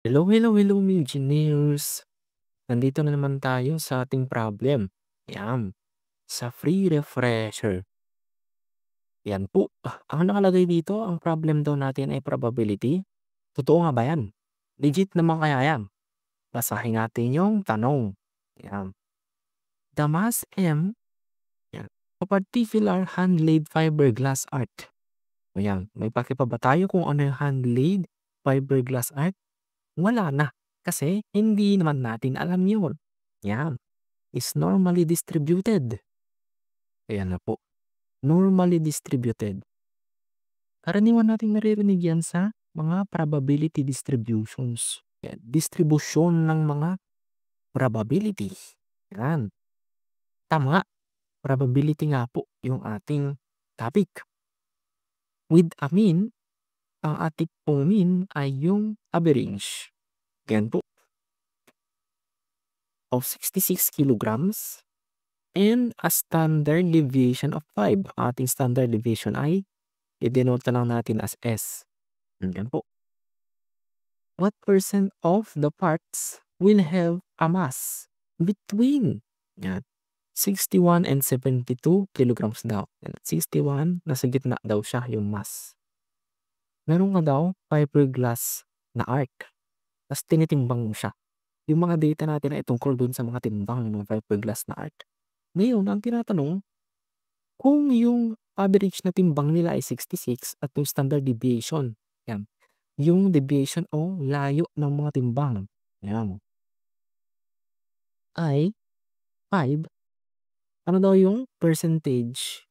Hello, hello, hello, engineers. Nandito na naman tayo sa ating problem. Yan, sa free refresher. Yan po. Ang nakalagay dito, ang problem daw natin ay probability. Totoo nga ba yan? Legit naman kaya yan? Basahin natin yung tanong. Yan. The mass M yan, of particular hand-laid fiberglass art. O yan, may pakita ba tayo kung ano yung hand-laid fiberglass art? Wala na. Kasi hindi naman natin alam yun. Yan. Is normally distributed. Ayan na po. Normally distributed. Karaniwan nating naririnig yan sa mga probability distributions. Yan. Distribution ng mga probability. Yan. Tama. Probability nga po yung ating topic. With a mean, ang ating pong mean ay yung average. Yan po. Of 66 kilograms and a standard deviation of 5. Ating standard deviation ay i-denote na lang natin as S. Yan po. What percent of the parts will have a mass between yan, 61 and 72 kilograms daw. Yan, 61, nasa gitna daw siya yung mass. Meron ka daw fiberglass na arc. Tapos tinitimbang mo siya. Yung mga data natin ay tungkol dun sa mga timbang ng fiberglass na arc. Ngayon, ang tinatanong, kung yung average na timbang nila ay 66 at yung standard deviation, yan, yung deviation o layo ng mga timbang, yan, ay 5, ano daw yung percentage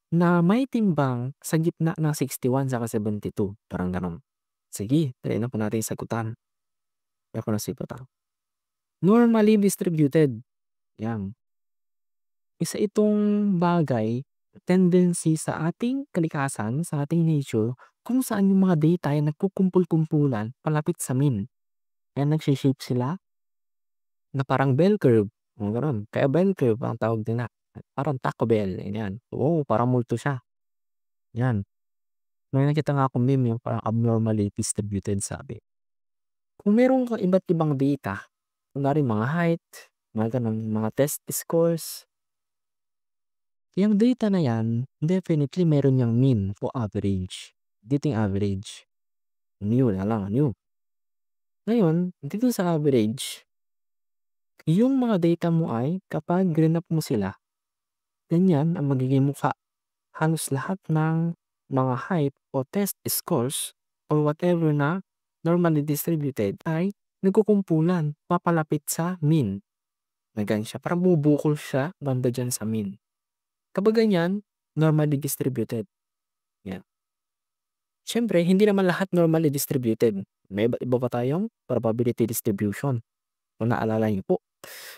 na may timbang sa gitna ng 61 saka 72, parang ganun. Sige, try na po natin sagutan. Ako na siputan. Normally distributed. Yan. Isa itong bagay, tendency sa ating kalikasan, sa ating nature, kung saan yung mga data ay nagkukumpul-kumpulan palapit sa mean. Kaya nagsha-shape sila na parang bell curve. Gano'n. Kaya bell curve ang tawag nila. Parang Taco Bell. Yan. Oo, parang multo siya. Yan. May nakita nga akong meme yung parang abnormally distributed sabi. Kung meron kang iba't ibang data, kunwari mga height, mga ganun, mga test scores, yung data na yan, definitely meron yung mean o average. Dito yung average. New na lang, new. Ngayon, dito sa average, yung mga data mo ay kapag grinap mo sila, ganyan ang magiging mukha. Halos lahat ng mga height o test scores or whatever na normally distributed ay nagkukumpulan papalapit sa mean. Ganyan siya. Parang bubukol siya banda dyan sa mean. Kapag ganyan, normally distributed. Yan. Siyempre, hindi naman lahat normally distributed. May iba pa tayong probability distribution. Kung naalala niyo po.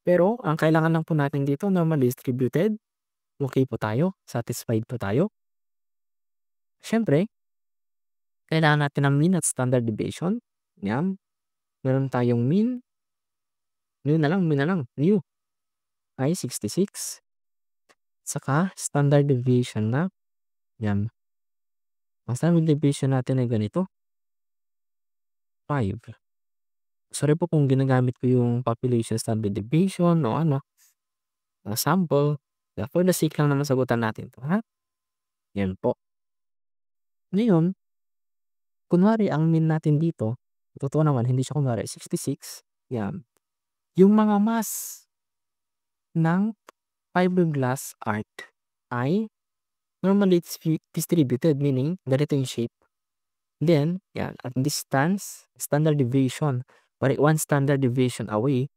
Pero, ang kailangan lang po natin dito, normally distributed. Okay po tayo. Satisfied po tayo. Siyempre, kailangan natin ng mean at standard deviation. Yan. Meron tayong mean. Mean na lang. New. Ay 66. Saka, standard deviation na. Yan. Ang standard deviation natin ay ganito. 5. Sorry po kung ginagamit ko yung population standard deviation o ano. Sample. For the sake lang naman sagutan natin to, ha? Yan po. Ngayon, kunwari ang mean natin dito, totoo naman, hindi siya kunwari, 66. Yan. Yung mga mass ng fiberglass art ay normally distributed, meaning ganito yung shape. Then, yan, at distance, standard deviation, one standard deviation away,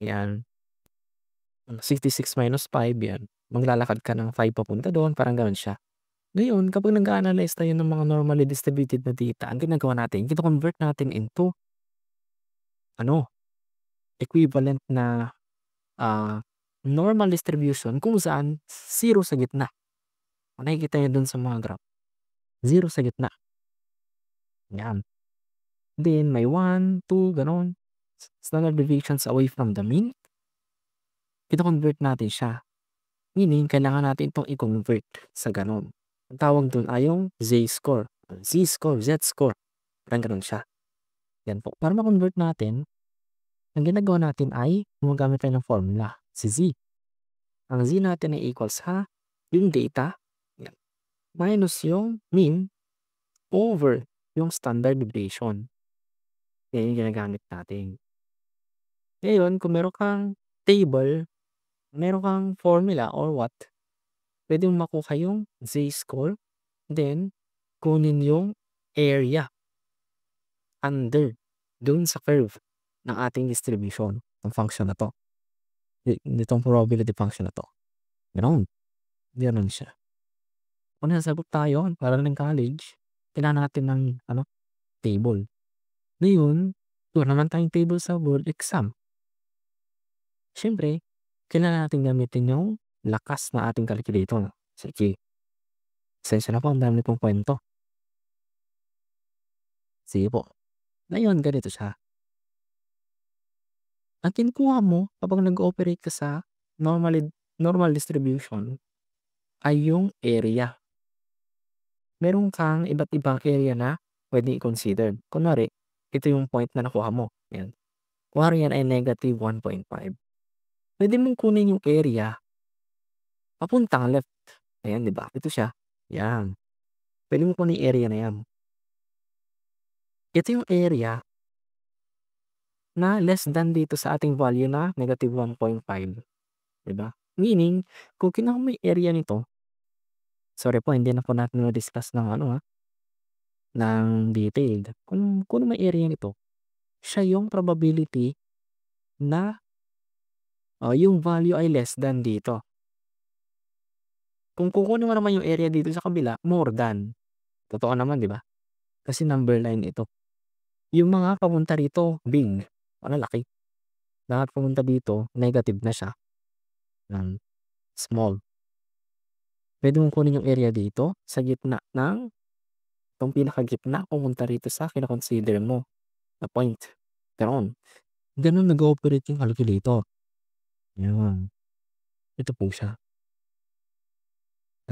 yan, 66 minus 5, yan, maglalakad ka ng 5 papunta doon, parang gano'n siya. Ngayon, kapag nag-a-analyze tayo ng mga normally distributed na data, ang ginagawa natin, kino-convert natin into equivalent na normal distribution kung saan 0 sa gitna. Nakikita niyo dun sa mga graph. 0 sa gitna. Yan. Then, may 1, 2, gano'n. Standard deviations away from the mean. Kino-convert natin siya. Meaning, kailangan natin itong i-convert sa gano'n. Ang tawag dun ay yung Z-score. Z-score, Z-score. Parang gano'n siya. Yan po. Para ma-convert natin, ang ginagawa natin ay gumagamit tayo ng formula, si Z. Ang Z natin ay equals yung data, yan, minus yung mean over yung standard deviation. Yan yung ginagamit natin. Ngayon, kung meron kang table, meron kang formula or what, pwede mong makuha yung Z-score, then kunin yung area under dun sa curve ng ating distribution ng function na to. Nitong probability function na to. Ganon. Ganon siya. Kung nasagot tayo para ng college, kailangan natin ng table. Ngayon, wala naman tayong table sa board exam. Siyempre, kailangan natin gamitin yung lakas na ating calculator. Sige. Sensya na po, ang dami pong kwento. Sige po. Ngayon, ganito siya. Ang kinukuha mo kapag nag-ooperate ka sa normal distribution ay yung area. Meron kang iba't ibang area na pwedeng i-consider. Kunwari, ito yung point na nakuha mo. Yan. Kunwari yan ay negative 1.5. Pwede mong kunin yung area papuntang left. Ayan, di ba? Ito siya. Yan. Pwede mong kunin yung area na yan. Ito yung area na less than dito sa ating value na negative 1.5. Diba? Meaning, kung kinuha mo yung area nito, sorry po, hindi na po natin na-discuss ng ng detailed. Kung may area nito, siya yung probability na yung value ay less than dito. Kung kukunin mo naman yung area dito sa kabila, more than. Totoo naman, di ba? Kasi number line ito. Yung mga papunta rito, big. Laki. Lahat pumunta dito, negative na siya. Small. Pwede mong kunin yung area dito sa gitna ng itong pinakagitna pumunta rito sa kinakonsider mo na point. Ganon. Ganon nag-ooperate yung calculator. Yan. Ito po siya.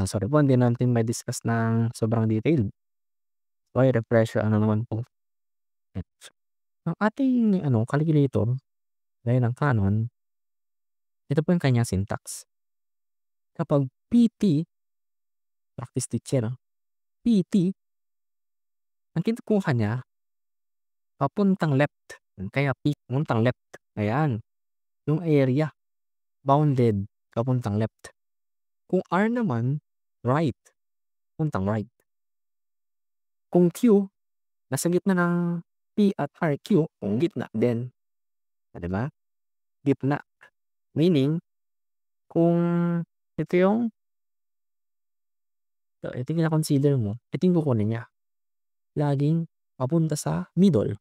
Sorry po, hindi natin may discuss ng sobrang detailed. So, refresh naman po. Ang ating calculator, gaya ng Canon, ito po yung kanyang syntax. Kapag PT, practice teacher, PT, ang kinukuha niya, papuntang left. Kaya P, papuntang left. Ayan. Yung area, bounded, papuntang left. Kung R naman, right. Papuntang right. Kung Q, nasa gitna ng P at R, Q, kung gitna din. Diba? Gitna. Meaning, kung ito yung kina-consider mo, ito yung kukunin niya. Laging papunta sa middle.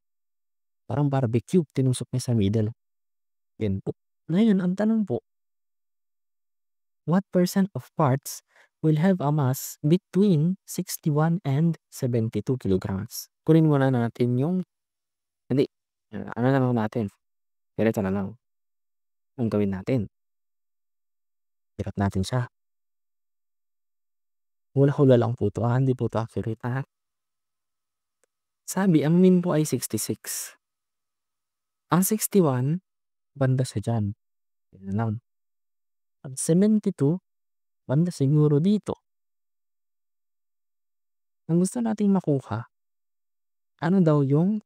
Parang barbecue, tinusok niya sa middle. Yan po. Ngayon, ang tanong po, what % of parts will have a mass between 61 and 72 kilograms? Kunin muna natin yung, hindi, na lang natin. Ganito na lang. Ang gawin natin. Hirap natin siya. Hula-hula lang po ito. Hindi po ito accurate. Sabi, ang mean po ay 66. Ang 61, banda sa dyan. Yan lang. Ang 72, banda siguro dito. Ang gusto nating makuha, ano daw yung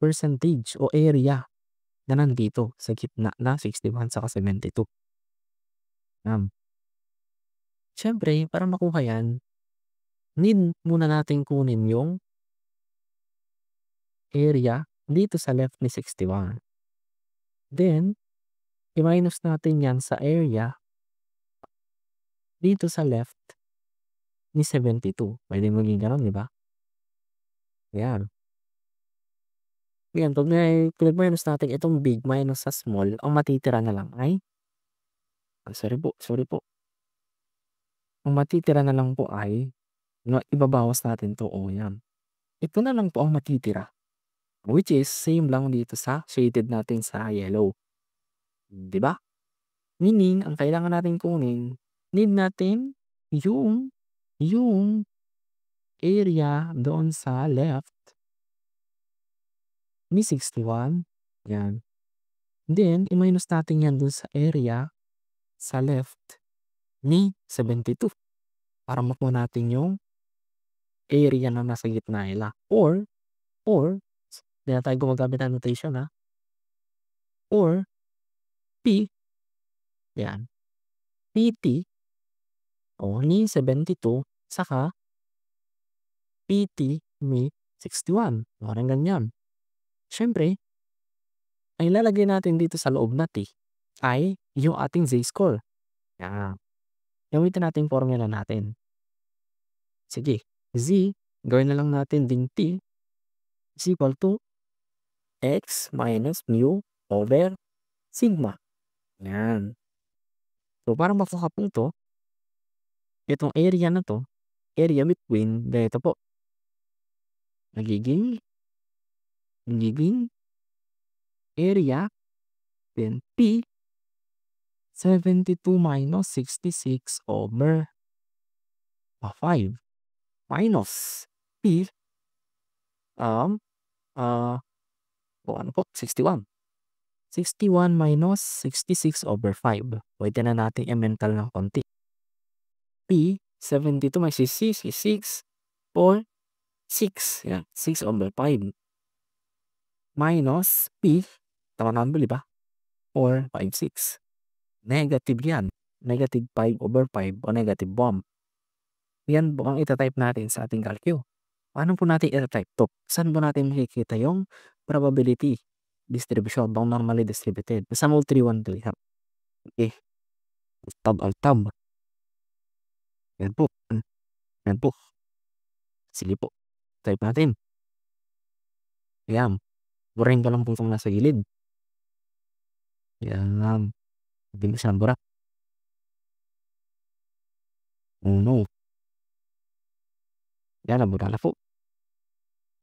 percentage o area na nandito sa gitna na 61 saka 72. Siyempre, para makuha yan, need muna natin kunin yung area dito sa left ni 61. Then, i-minus natin yan sa area dito sa left ni 72. Pwede maging gano'n, di ba? Ayan. Ngayon, pag pinag-minus natin itong big minus sa small, ang matitira na lang ay, sorry po. Ang matitira na lang po ay, ibabawas natin to, yan. Ito na lang po ang matitira. Which is, same lang dito sa shaded natin sa yellow. Di ba? Meaning, ang kailangan natin kunin, need natin yung area doon sa left ni 61. Yan. Then, i-minus natin yan dun sa area sa left ni 72 para makuha natin yung area na nasa gitna nila. Or, hindi na tayo gumagamit ng notation ha. Or, P, yan, PT, ni 72, saka PT ni 61. Parang ganyan. Siyempre, ang ilalagay natin dito sa loob na T ay yung ating Z-score. Yan. Gamitin natin formula natin. Sige, Z, gawin na lang natin ding T is equal to X minus mu over sigma. Yan. So, para makuha po ito, itong area na to, area between, ganito po, nagiging area, then P, 72 minus 66 over 5 minus P, 61. 61 minus 66 over 5. Pwede na natin i-mental ng konti. P, 72 may 66 or 6. Yan, 6 over 5. Minus P, tama naman ba, or 5, 6. Negative yan. Negative 5 over 5 o negative 1. Yan po ang itatype natin sa ating calcio. Paano po natin itatype to? Saan po natin makikita yung probability distribution, bang normally distributed? Sa mode 313. Okay. Tab. Yan po. Yan po. Sige po. Type natin. Ayan. Burahin ko lang po itong nasa gilid. Ayan. Hindi mo siya bura. Oh no. Yan, nabura na po.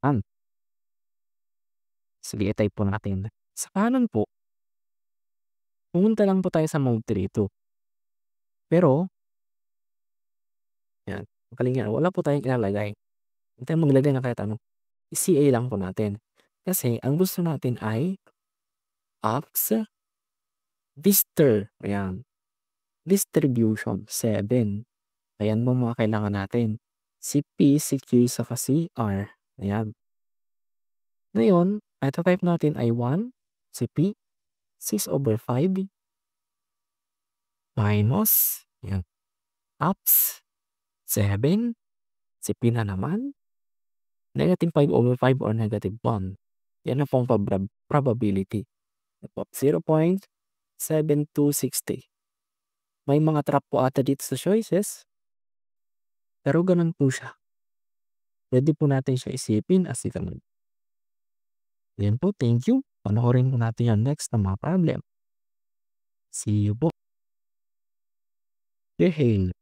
Ayan. Sige, i-type po natin. Sa kanan po, pumunta lang po tayo sa mode 3.2. Pero, yan. Kalingan, wala po tayong ilalagay. Hindi tayo maglagay na kahit ano. CA lang po natin. Kasi, ang gusto natin ay Ox Ayan. Distribution 7. Ayan mo mga kailangan natin. Si P, si Q, saka si R. Ayan. Ngayon, ito type natin ay 1, si P, 6 over 5, minus, ayan, ups, 7, si P na naman, negative 5 over 5 or negative 1. Yan ang pong probability. 0.7260. May mga trap po ata dito sa choices. Pero ganun po siya. Pwede po natin siya isipin as ito. Yan po, thank you. Panoorin po natin yan next na mga problem. See you po. Hail.